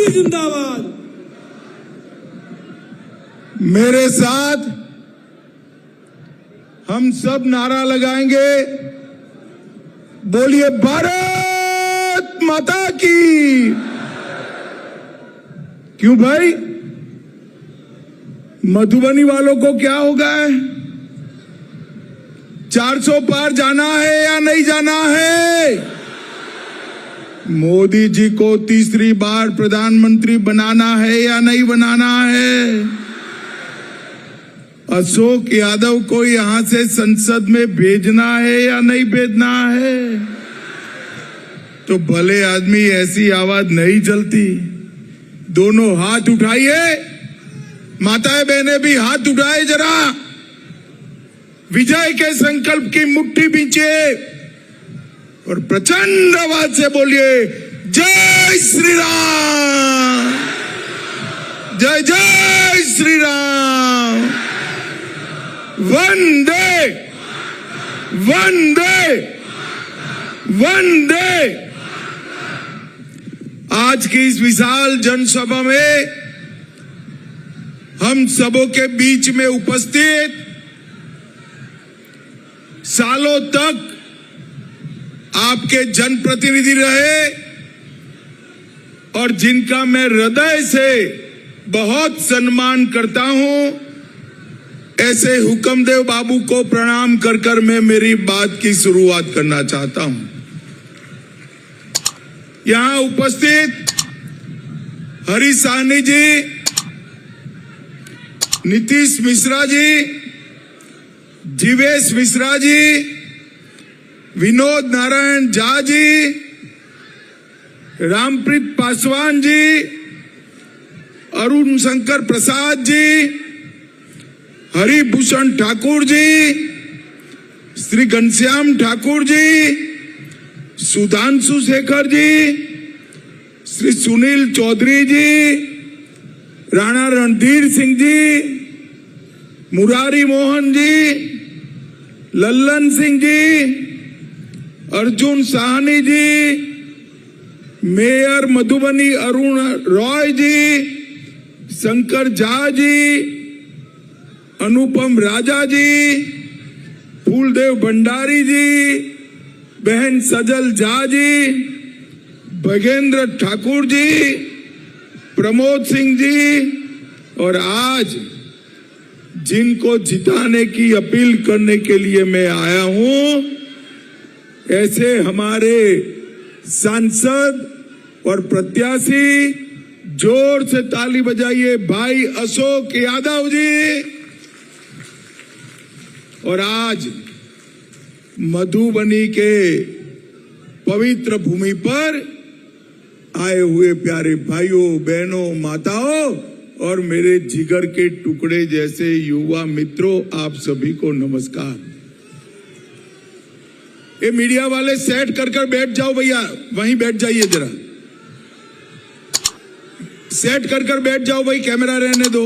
मोदी जिंदाबाद। मेरे साथ हम सब नारा लगाएंगे, बोलिए भारत माता की। क्यों भाई, मधुबनी वालों को क्या हो गया है? 400 पार जाना है या नहीं जाना है? मोदी जी को तीसरी बार प्रधानमंत्री बनाना है या नहीं बनाना है? अशोक यादव को यहां से संसद में भेजना है या नहीं भेजना है? तो भले आदमी ऐसी आवाज नहीं चलती। दोनों हाथ उठाइए, माताएं बहनें भी हाथ उठाए जरा, विजय के संकल्प की मुट्ठी बींचिए और प्रचंड आवाज से बोलिए जय श्री राम, जय जय श्री राम, वंदे वंदे वंदे। आज की इस विशाल जनसभा में हम सबों के बीच में उपस्थित सालों तक आपके जनप्रतिनिधि रहे और जिनका मैं हृदय से बहुत सम्मान करता हूं, ऐसे हुक्मदेव बाबू को प्रणाम कर कर मैं मेरी बात की शुरुआत करना चाहता हूं। यहां उपस्थित हरी साहनी जी, नीतीश मिश्रा जी, जीवेश मिश्रा जी, विनोद नारायण झा जी, रामप्रीत पासवान जी, अरुण शंकर प्रसाद जी, हरिभूषण ठाकुर जी, श्री घनश्याम ठाकुर जी, सुधांशु शेखर जी, श्री सुनील चौधरी जी, राणा रणधीर सिंह जी, मुरारी मोहन जी, लल्लन सिंह जी, अर्जुन साहनी जी, मेयर मधुबनी अरुण रॉय जी, शंकर झा जी, अनुपम राजा जी, फूलदेव भंडारी जी, बहन सजल झा जी, भगेंद्र ठाकुर जी, प्रमोद सिंह जी, और आज जिनको जिताने की अपील करने के लिए मैं आया हूं, ऐसे हमारे सांसद और प्रत्याशी, जोर से ताली बजाइए, भाई अशोक यादव जी। और आज मधुबनी के पवित्र भूमि पर आए हुए प्यारे भाइयों बहनों माताओं और मेरे जिगर के टुकड़े जैसे युवा मित्रों, आप सभी को नमस्कार। ये मीडिया वाले सेट कर कर बैठ जाओ भैया, वहीं बैठ जाइए जरा, सेट कर कर बैठ जाओ भाई, कैमरा रहने दो।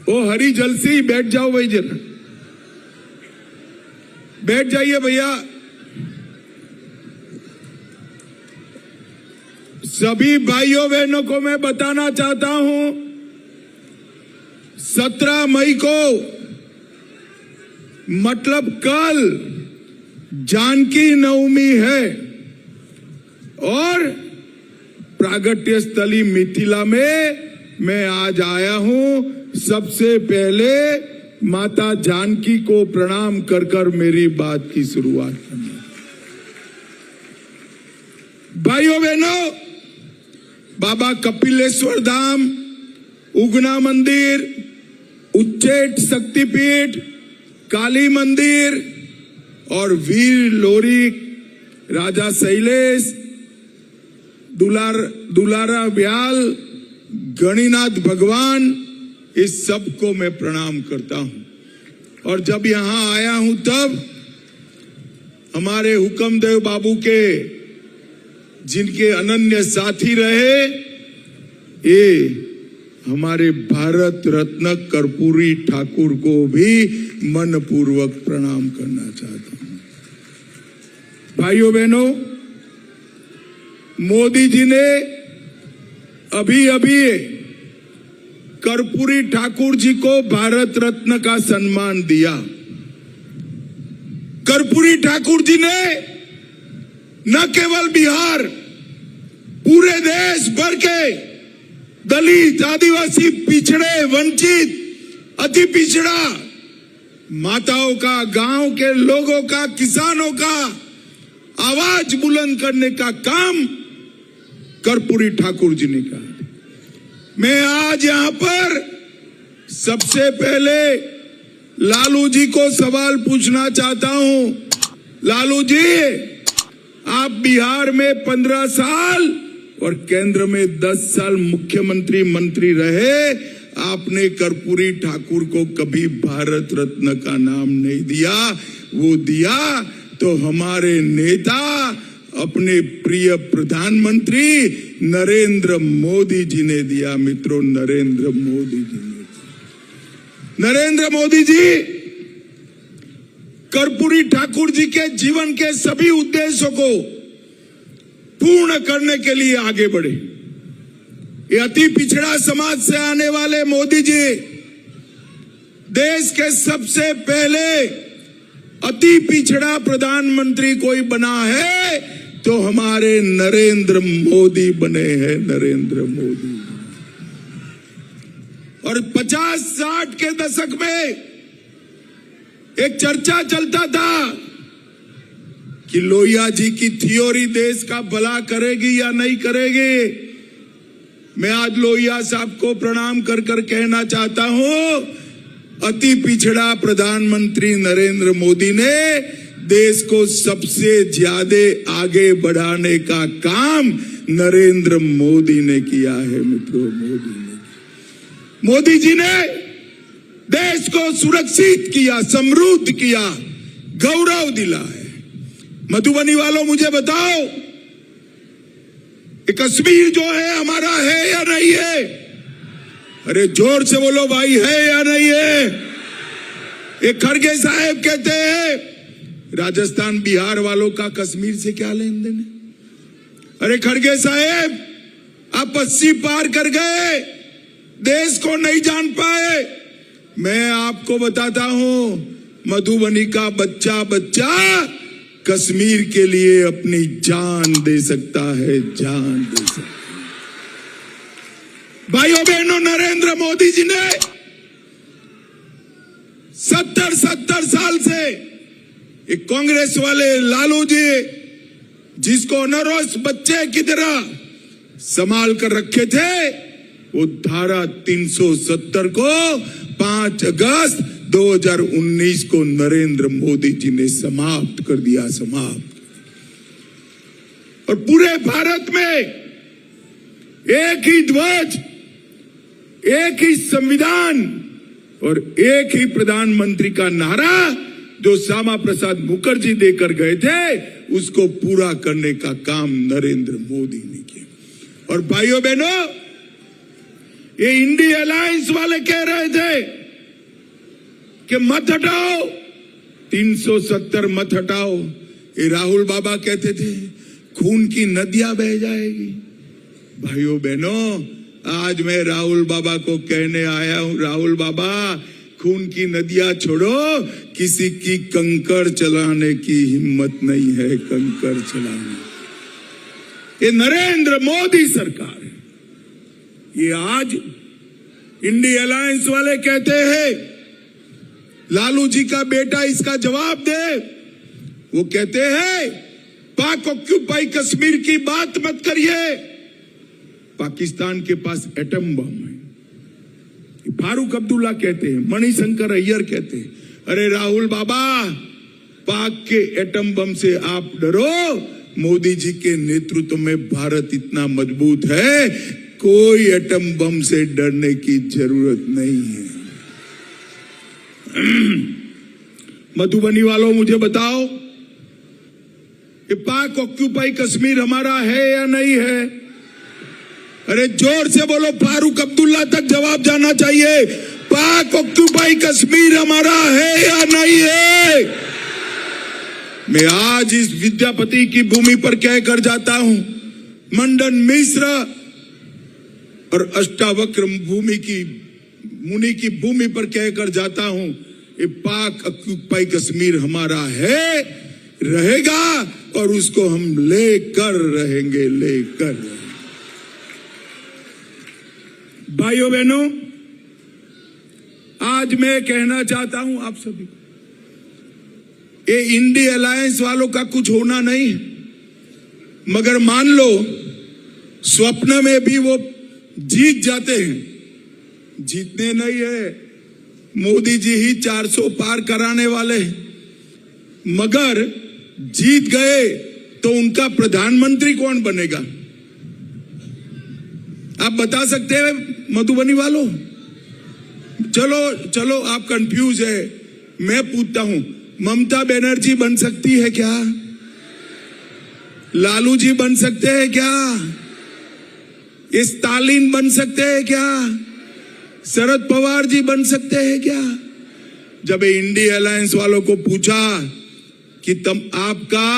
ओ हरी जलसी, बैठ जाओ भाई जरा, बैठ जाइए भैया। सभी भाइयों बहनों को मैं बताना चाहता हूं, 17 मई को मतलब कल जानकी नवमी है और प्रागट्य स्थली मिथिला में मैं आज आया हूं। सबसे पहले माता जानकी को प्रणाम कर कर मेरी बात की शुरुआत करना। भाइयों बहनों, बाबा कपिलेश्वर धाम, उगना मंदिर, उच्चैठ शक्तिपीठ, काली मंदिर और वीर लोरी, राजा शैलेश, दुलारा ब्याल, गणिनाथ भगवान, इस सब को मैं प्रणाम करता हूं। और जब यहां आया हूं तब हमारे हुक्मदेव बाबू के जिनके अनन्य साथी रहे, ये हमारे भारत रत्न कर्पूरी ठाकुर को भी मनपूर्वक प्रणाम करना चाहता हूं। भाइयों बहनों, मोदी जी ने अभी अभी कर्पूरी ठाकुर जी को भारत रत्न का सम्मान दिया। कर्पूरी ठाकुर जी ने न केवल बिहार, पूरे देश भर के दलित, आदिवासी, पिछड़े, वंचित, अति पिछड़ा माताओं का, गांव के लोगों का, किसानों का आवाज बुलंद करने का काम कर्पूरी ठाकुर जी ने किया। मैं आज यहां पर सबसे पहले लालू जी को सवाल पूछना चाहता हूं। लालू जी, आप बिहार में 15 साल और केंद्र में 10 साल मुख्यमंत्री मंत्री रहे, आपने कर्पूरी ठाकुर को कभी भारत रत्न का नाम नहीं दिया। वो दिया तो हमारे नेता, अपने प्रिय प्रधानमंत्री नरेंद्र मोदी जी ने दिया। मित्रों, नरेंद्र मोदी जी ने। नरेंद्र मोदी जी कर्पूरी ठाकुर जी के जीवन के सभी उद्देश्यों को पूर्ण करने के लिए आगे बढ़े। ये अति पिछड़ा समाज से आने वाले मोदी जी देश के सबसे पहले अति पिछड़ा प्रधानमंत्री कोई बना है तो हमारे नरेंद्र मोदी बने हैं। नरेंद्र मोदी। और 50-60 के दशक में एक चर्चा चलता था कि लोहिया जी की थ्योरी देश का भला करेगी या नहीं करेगी। मैं आज लोहिया साहब को प्रणाम कर कर कहना चाहता हूं, अति पिछड़ा प्रधानमंत्री नरेंद्र मोदी ने देश को सबसे ज्यादा आगे बढ़ाने का काम नरेंद्र मोदी ने किया है। मित्रों, मोदी जी ने देश को सुरक्षित किया, समृद्ध किया, गौरव दिला है। मधुबनी वालों, मुझे बताओ, कश्मीर जो है हमारा है या नहीं है? अरे जोर से बोलो भाई, है या नहीं है? एक खड़गे साहब कहते हैं राजस्थान बिहार वालों का कश्मीर से क्या लेन देन है? अरे खड़गे साहब, आप 80 पार कर गए, देश को नहीं जान पाए। मैं आपको बताता हूं, मधुबनी का बच्चा कश्मीर के लिए अपनी जान दे सकता है, जान दे सकता है। भाइयों बहनों, नरेंद्र मोदी जी ने 70 साल से एक कांग्रेस वाले लालू जी, जिसको नरोस बच्चे की तरह संभाल कर रखे थे, वो धारा 370 को 5 अगस्त 2019 को नरेंद्र मोदी जी ने समाप्त कर दिया, समाप्त। और पूरे भारत में एक ही ध्वज, एक ही संविधान और एक ही प्रधानमंत्री का नारा जो श्यामा प्रसाद मुखर्जी देकर गए थे, उसको पूरा करने का काम नरेंद्र मोदी ने किया। और भाइयों बहनों, ये इंडी अलायंस वाले कह रहे थे कि मत हटाओ, 370 मत हटाओ। ये राहुल बाबा कहते थे खून की नदियां बह जाएगी। भाइयों बहनों, आज मैं राहुल बाबा को कहने आया हूं, राहुल बाबा, खून की नदियां छोड़ो, किसी की कंकड़ चलाने की हिम्मत नहीं है, कंकड़ चलाने। ये नरेंद्र मोदी सरकार है। ये आज इंडी अलायंस वाले कहते हैं लालू जी का बेटा इसका जवाब दे। वो कहते हैं पाक ऑक्यूपाई कश्मीर की बात मत करिए, पाकिस्तान के पास एटम बम है। फारूक अब्दुल्ला कहते हैं, मणिशंकर अय्यर कहते हैं, अरे राहुल बाबा, पाक के एटम बम से आप डरो, मोदी जी के नेतृत्व में भारत इतना मजबूत है, कोई एटम बम से डरने की जरूरत नहीं है। मधुबनी वालों, मुझे बताओ, ये पाक ऑक्यूपाई कश्मीर हमारा है या नहीं है? अरे जोर से बोलो, फारूक अब्दुल्ला तक जवाब जाना चाहिए। पाक ऑक्यूपाई कश्मीर हमारा है या नहीं है? मैं आज इस विद्यापति की भूमि पर कह कर जाता हूं, मंडन मिश्र और अष्टावक्र मुनि की भूमि पर कहकर जाता हूं, ये पाक ऑक्युपाई कश्मीर हमारा है, रहेगा और उसको हम लेकर रहेंगे, लेकर। भाइयों बहनों, आज मैं कहना चाहता हूं आप सभी को, ये इंडी अलायंस वालों का कुछ होना नहीं है, मगर मान लो स्वप्न में भी वो जीत जाते हैं, जीतने नहीं है, मोदी जी ही 400 पार कराने वाले हैं, मगर जीत गए तो उनका प्रधानमंत्री कौन बनेगा? आप बता सकते हैं मधुबनी वालों? चलो चलो, आप कंफ्यूज है, मैं पूछता हूं, ममता बनर्जी बन सकती है क्या? लालू जी बन सकते हैं क्या? स्टालिन बन सकते हैं क्या? शरद पवार जी बन सकते हैं क्या? जब इंडी अलायंस वालों को पूछा कि तुम आपका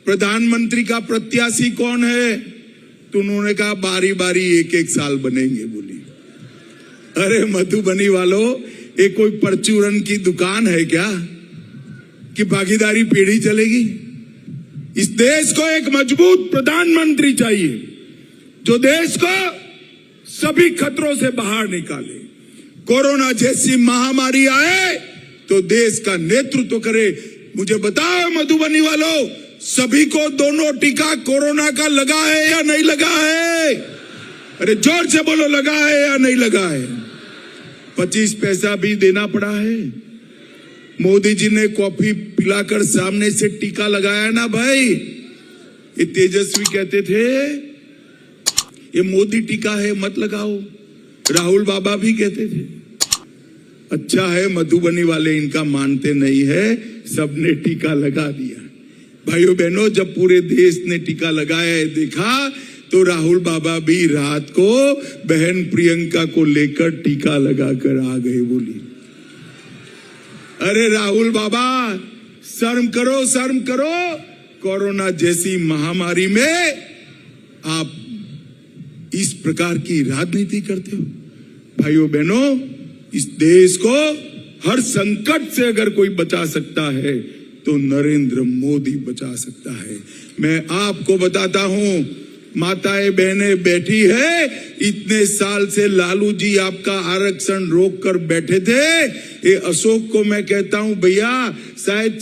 प्रधानमंत्री का प्रत्याशी कौन है, तो उन्होंने कहा बारी बारी एक एक साल बनेंगे। बोली अरे मधुबनी वालों, ये कोई परचूरन की दुकान है क्या कि भागीदारी पीढ़ी चलेगी? इस देश को एक मजबूत प्रधानमंत्री चाहिए जो देश को सभी खतरों से बाहर निकाले। कोरोना जैसी महामारी आए तो देश का नेतृत्व करे। मुझे बताओ मधुबनी वालों, सभी को दोनों टीका कोरोना का लगा है या नहीं लगा है? अरे जोर से बोलो, लगा है या नहीं लगा है? 25 पैसा भी देना पड़ा है। मोदी जी ने कॉफी पिलाकर सामने से टीका लगाया ना भाई। ये तेजस्वी कहते थे ये मोदी टीका है, मत लगाओ। राहुल बाबा भी कहते थे। अच्छा है मधुबनी वाले इनका मानते नहीं है, सबने टीका लगा दिया। भाइयों बहनों, जब पूरे देश ने टीका लगाया है देखा, तो राहुल बाबा भी रात को बहन प्रियंका को लेकर टीका लगाकर आ गए। बोली अरे राहुल बाबा, शर्म करो, शर्म करो। कोरोना जैसी महामारी में आप इस प्रकार की राजनीति करते हो। भाइयों बहनों, इस देश को हर संकट से अगर कोई बचा सकता है तो नरेंद्र मोदी बचा सकता है। मैं आपको बताता हूं, माताएं बहनें बैठी है, इतने साल से लालू जी आपका आरक्षण रोक कर बैठे थे। ये अशोक को मैं कहता हूं, भैया शायद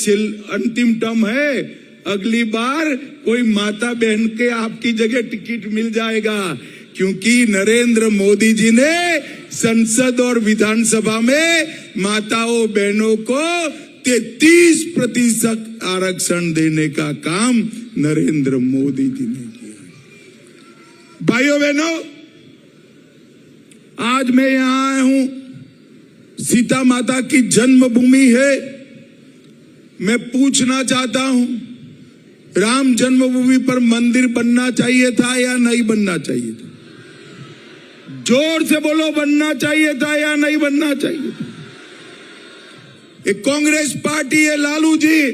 अंतिम टर्म है, अगली बार कोई माता बहन के आपकी जगह टिकट मिल जाएगा, क्योंकि नरेंद्र मोदी जी ने संसद और विधानसभा में माताओं बहनों को 33% आरक्षण देने का काम नरेंद्र मोदी जी ने किया। भाइयों बहनों, आज मैं यहां आया हूं, सीता माता की जन्मभूमि है। मैं पूछना चाहता हूं, राम जन्मभूमि पर मंदिर बनना चाहिए था या नहीं बनना चाहिए था? जोर से बोलो, बनना चाहिए था या नहीं बनना चाहिए था? एक कांग्रेस पार्टी है, लालू जी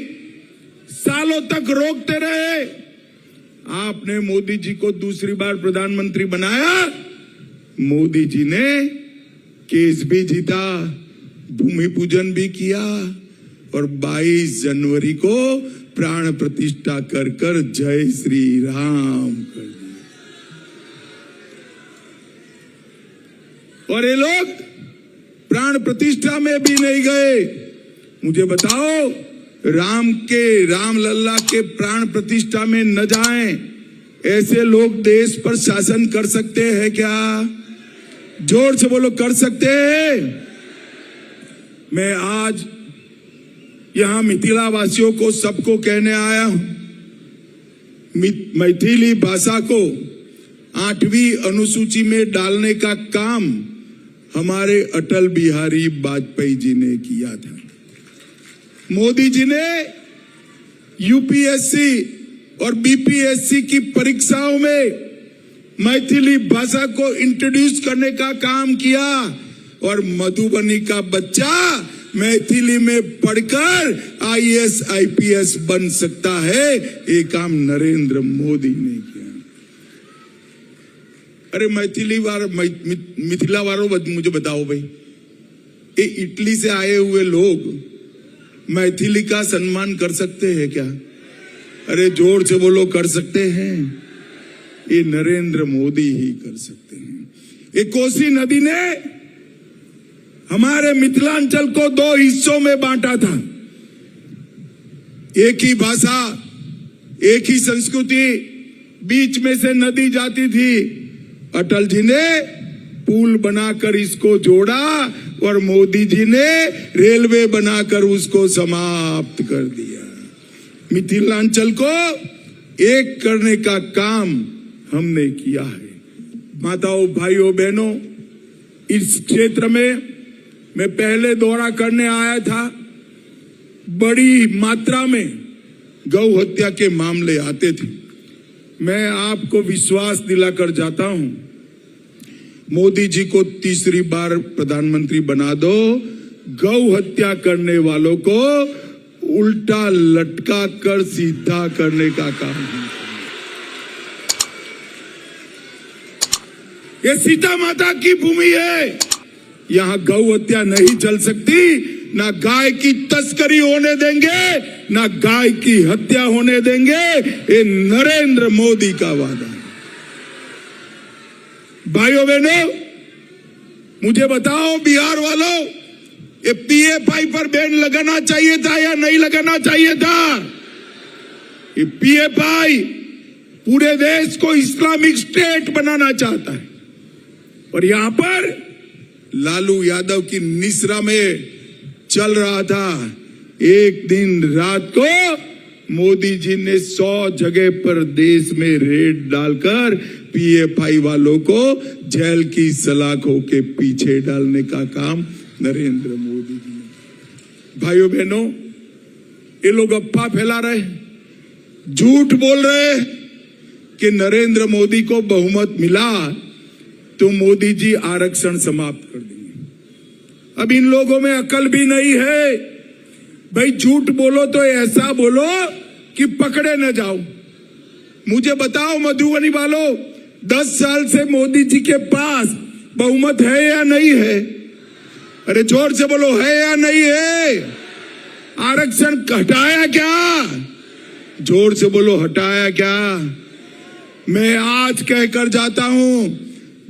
सालों तक रोकते रहे। आपने मोदी जी को दूसरी बार प्रधानमंत्री बनाया, मोदी जी ने केस भी जीता, भूमि पूजन भी किया और 22 जनवरी को प्राण प्रतिष्ठा कर कर जय श्री राम कर दिया। और ये लोग प्राण प्रतिष्ठा में भी नहीं गए। मुझे बताओ, राम लल्ला के प्राण प्रतिष्ठा में न जाएं, ऐसे लोग देश पर शासन कर सकते हैं क्या? जोर से बोलो, कर सकते हैं? मैं आज यहां मिथिला वासियों को सबको कहने आया हूं, मैथिली भाषा को 8वीं अनुसूची में डालने का काम हमारे अटल बिहारी वाजपेयी जी ने किया था। मोदी जी ने यूपीएससी और बीपीएससी की परीक्षाओं में मैथिली भाषा को इंट्रोड्यूस करने का काम किया और मधुबनी का बच्चा मैथिली में पढ़कर IAS IPS बन सकता है। ये काम नरेंद्र मोदी ने किया। अरे मिथिला वालों मुझे बताओ भाई, ये इटली से आए हुए लोग मैथिली का सम्मान कर सकते हैं क्या? अरे जोर से बोलो, कर सकते हैं? ये नरेंद्र मोदी ही कर सकते हैं। ये कोसी नदी ने हमारे मिथिलांचल को 2 हिस्सों में बांटा था। एक ही भाषा, एक ही संस्कृति, बीच में से नदी जाती थी। अटल जी ने पुल बनाकर इसको जोड़ा और मोदी जी ने रेलवे बनाकर उसको समाप्त कर दिया। मिथिलांचल को एक करने का काम हमने किया है। माताओं, भाइयों, बहनों, इस क्षेत्र में मैं पहले दौरा करने आया था। बड़ी मात्रा में गौ हत्या के मामले आते थे। मैं आपको विश्वास दिलाकर जाता हूं, मोदी जी को तीसरी बार प्रधानमंत्री बना दो, गौ हत्या करने वालों को उल्टा लटका कर सीधा करने का काम है। ये सीता माता की भूमि है, यहां गौ हत्या नहीं चल सकती। ना गाय की तस्करी होने देंगे, ना गाय की हत्या होने देंगे। ये नरेंद्र मोदी का वादा है। भाइयों बहनों, मुझे बताओ बिहार वालों, ये पीएफआई पर बैन लगाना चाहिए था या नहीं लगाना चाहिए था? ये पीएफआई पूरे देश को इस्लामिक स्टेट बनाना चाहता है। और यहां पर लालू यादव की निसरा में चल रहा था। एक दिन रात को मोदी जी ने 100 जगह पर देश में रेड डालकर पीएफआई वालों को जेल की सलाखों के पीछे डालने का काम नरेंद्र मोदी जी ने। भाइयों बहनों, ये लोग अफवाह फैला रहे, झूठ बोल रहे कि नरेंद्र मोदी को बहुमत मिला तो मोदी जी आरक्षण समाप्त कर देंगे। अब इन लोगों में अकल भी नहीं है। भाई झूठ बोलो तो ऐसा बोलो कि पकड़े न जाओ। मुझे बताओ मधुबनी वालों, 10 साल से मोदी जी के पास बहुमत है या नहीं है? अरे जोर से बोलो, है या नहीं है? आरक्षण हटाया क्या? जोर से बोलो, हटाया क्या? मैं आज कहकर जाता हूं,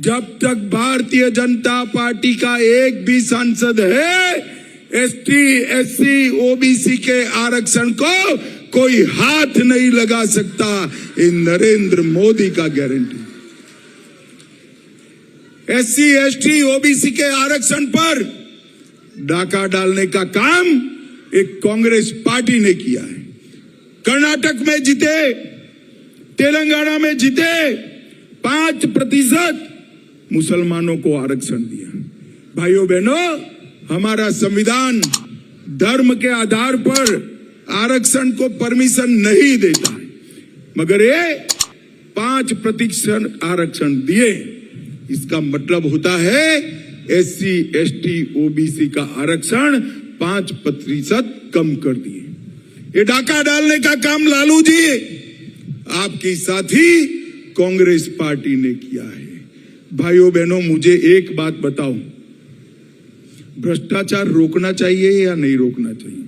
जब तक भारतीय जनता पार्टी का एक भी सांसद है, एसटी, एससी, ओबीसी के आरक्षण को कोई हाथ नहीं लगा सकता। ये नरेंद्र मोदी का गारंटी। एससी, एसटी, ओबीसी के आरक्षण पर डाका डालने का काम एक कांग्रेस पार्टी ने किया है। कर्नाटक में जीते, तेलंगाना में जीते, 5% मुसलमानों को आरक्षण दिया। भाइयों बहनों, हमारा संविधान धर्म के आधार पर आरक्षण को परमिशन नहीं देता है, मगर ये 5% आरक्षण दिए। इसका मतलब होता है एससी, एसटी, ओबीसी का आरक्षण 5% कम कर दिए। ये डाका डालने का काम लालू जी आपके साथी कांग्रेस पार्टी ने किया है। भाइयों बहनों, मुझे एक बात बताओ, भ्रष्टाचार रोकना चाहिए या नहीं रोकना चाहिए?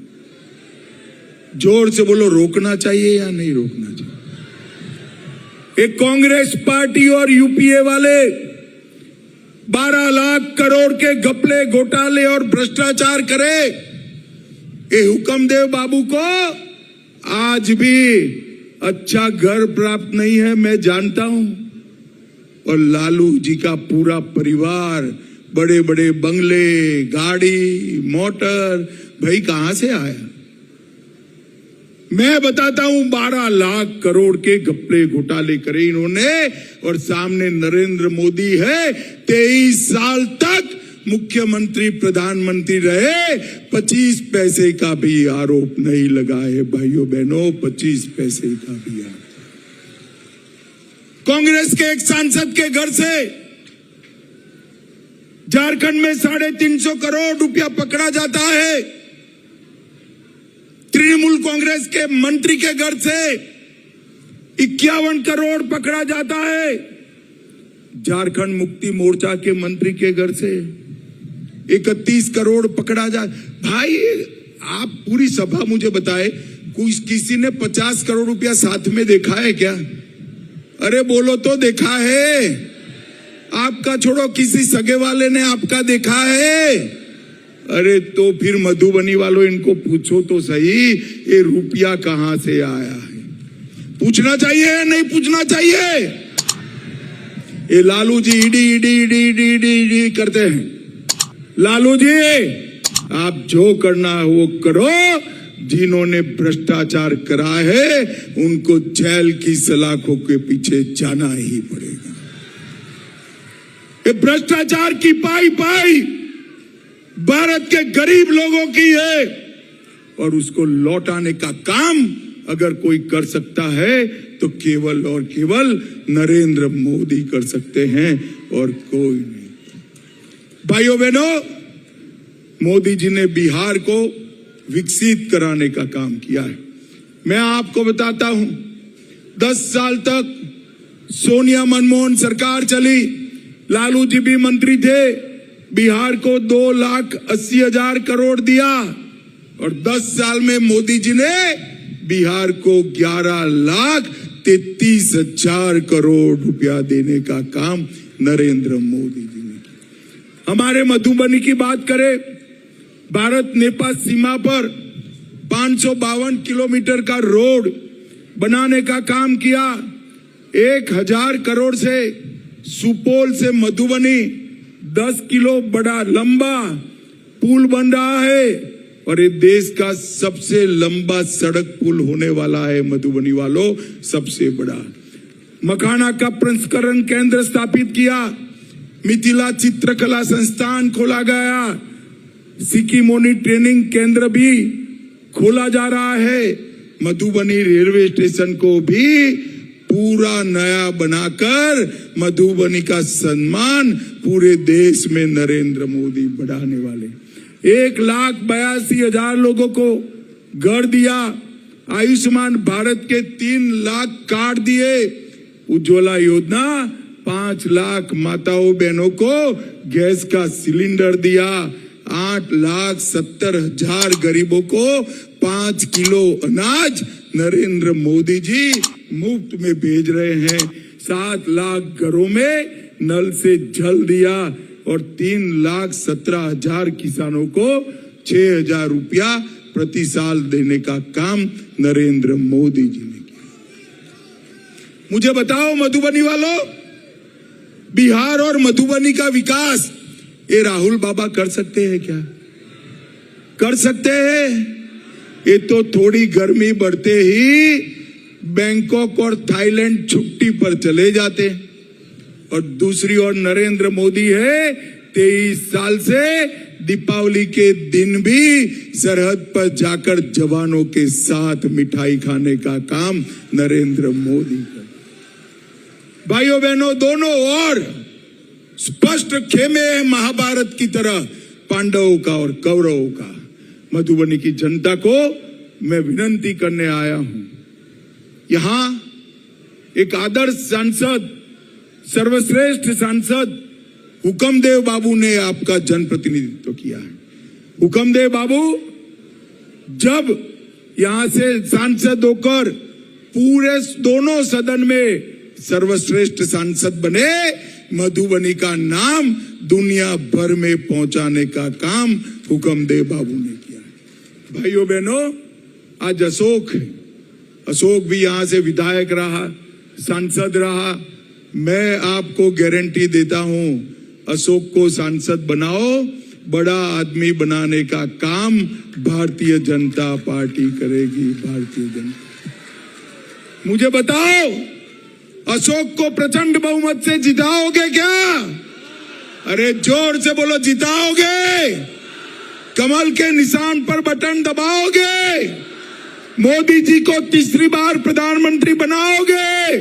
जोर से बोलो, रोकना चाहिए या नहीं रोकना चाहिए? एक कांग्रेस पार्टी और यूपीए वाले 12 लाख करोड़ के घपले, घोटाले और भ्रष्टाचार करे। ये हुक्मदेव बाबू को आज भी अच्छा घर प्राप्त नहीं है, मैं जानता हूं। और लालू जी का पूरा परिवार बड़े बड़े बंगले, गाड़ी, मोटर, भाई कहां से आया? मैं बताता हूं, 12 लाख करोड़ के घपले घोटाले करे इन्होंने। और सामने नरेंद्र मोदी है, 23 साल तक मुख्यमंत्री प्रधानमंत्री रहे, 25 पैसे का भी आरोप नहीं लगाए। भाइयों बहनों, 25 पैसे का भी आरोप। कांग्रेस के एक सांसद के घर से झारखंड में 350 करोड़ रुपया पकड़ा जाता है। तृणमूल कांग्रेस के मंत्री के घर से 51 करोड़ पकड़ा जाता है। झारखंड मुक्ति मोर्चा के मंत्री के घर से 31 करोड़ पकड़ा जा। भाई आप पूरी सभा मुझे बताए, किसी ने 50 करोड़ रुपया साथ में देखा है क्या? अरे बोलो तो, देखा है? आपका छोड़ो, किसी सगे वाले ने आपका देखा है? अरे तो फिर मधुबनी वालों, इनको पूछो तो सही, ये रुपया कहां से आया है? पूछना चाहिए या नहीं पूछना चाहिए? ये Lalu ji ED ED ED ED ED ED करते हैं। लालू जी, आप जो करना है वो करो, जिन्होंने भ्रष्टाचार करा है उनको जेल की सलाखों के पीछे जाना ही पड़ेगा। ये भ्रष्टाचार की पाई पाई भारत के गरीब लोगों की है, और उसको लौटाने का काम अगर कोई कर सकता है तो केवल और केवल नरेंद्र मोदी कर सकते हैं, और कोई नहीं। भाइयों बहनों, मोदी जी ने बिहार को विकसित कराने का काम किया है। मैं आपको बताता हूं, 10 साल तक सोनिया मनमोहन सरकार चली, लालू जी भी मंत्री थे, बिहार को 2,80,000 करोड़ दिया, और 10 साल में मोदी जी ने बिहार को 11,33,000 करोड़ रुपया देने का काम नरेंद्र मोदी जी ने किया। हमारे मधुबनी की बात करें, भारत नेपाल सीमा पर 552 किलोमीटर का रोड बनाने का काम किया। 1,000 करोड़ से सुपौल से मधुबनी 10 किलो बड़ा लंबा पुल बन रहा है, और ये देश का सबसे लंबा सड़क पुल होने वाला है मधुबनी वालों, सबसे बड़ा। मखाना का प्रसंस्करण केंद्र स्थापित किया, मिथिला चित्रकला संस्थान खोला गया, सिक्किमोनी ट्रेनिंग केंद्र भी खोला जा रहा है। मधुबनी रेलवे स्टेशन को भी पूरा नया बनाकर मधुबनी का सम्मान पूरे देश में नरेंद्र मोदी बढ़ाने वाले। 1,82,000 लोगों को घर दिया, आयुष्मान भारत के 3 लाख कार्ड दिए, उज्ज्वला योजना 5 लाख माताओं बहनों को गैस का सिलेंडर दिया, 8,70,000 गरीबों को 5 किलो अनाज नरेंद्र मोदी जी मुफ्त में भेज रहे हैं, 7 लाख घरों में नल से जल दिया, और 3,17,000 किसानों को 6,000 रुपया प्रति साल देने का काम नरेंद्र मोदी जी ने किया। मुझे बताओ मधुबनी वालों, बिहार और मधुबनी का विकास ये राहुल बाबा कर सकते हैं क्या? कर सकते हैं? ये तो थोड़ी गर्मी बढ़ते ही बैंकॉक और थाईलैंड छुट्टी पर चले जाते हैं, और दूसरी ओर नरेंद्र मोदी है 23 साल से दीपावली के दिन भी सरहद पर जाकर जवानों के साथ मिठाई खाने का काम नरेंद्र मोदी का। भाइयों बहनों, दोनों ओर स्पष्ट खेमे है महाभारत की तरह, पांडवों का और कौरवों का। मधुबनी की जनता को मैं विनती करने आया हूं, यहां एक आदर्श सांसद, सर्वश्रेष्ठ सांसद हुक्मदेव बाबू ने आपका जनप्रतिनिधित्व किया है। हुक्मदेव बाबू जब यहां से सांसद होकर पूरे दोनों सदन में सर्वश्रेष्ठ सांसद बने, मधुबनी का नाम दुनिया भर में पहुंचाने का काम हुक्मदेव बाबू ने किया है। भाइयों बहनों, आज अशोक है, अशोक भी यहां से विधायक रहा, सांसद रहा। मैं आपको गारंटी देता हूं, अशोक को सांसद बनाओ, बड़ा आदमी बनाने का काम भारतीय जनता पार्टी करेगी। भारतीय जनता, मुझे बताओ, अशोक को प्रचंड बहुमत से जिताओगे क्या? अरे जोर से बोलो, जिताओगे? कमल के निशान पर बटन दबाओगे? मोदी जी को तीसरी बार प्रधानमंत्री बनाओगे?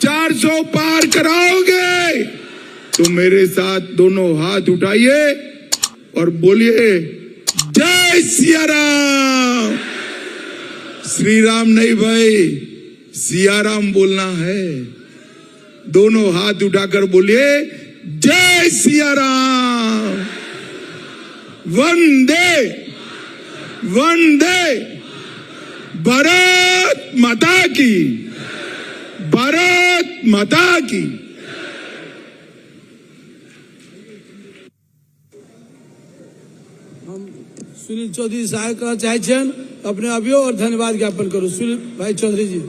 400 पार कराओगे? तो मेरे साथ दोनों हाथ उठाइए और बोलिए, जय सिया राम। श्री राम नहीं भाई, सिया राम बोलना है। दोनों हाथ उठाकर बोलिए जय सिया राम, वंदे वंदे, भारत माता की, भारत माता की। सुनील चौधरी साहब कहना चाहे अपने अभियोग और धन्यवाद ज्ञापन करूं। सुनील भाई चौधरी जी।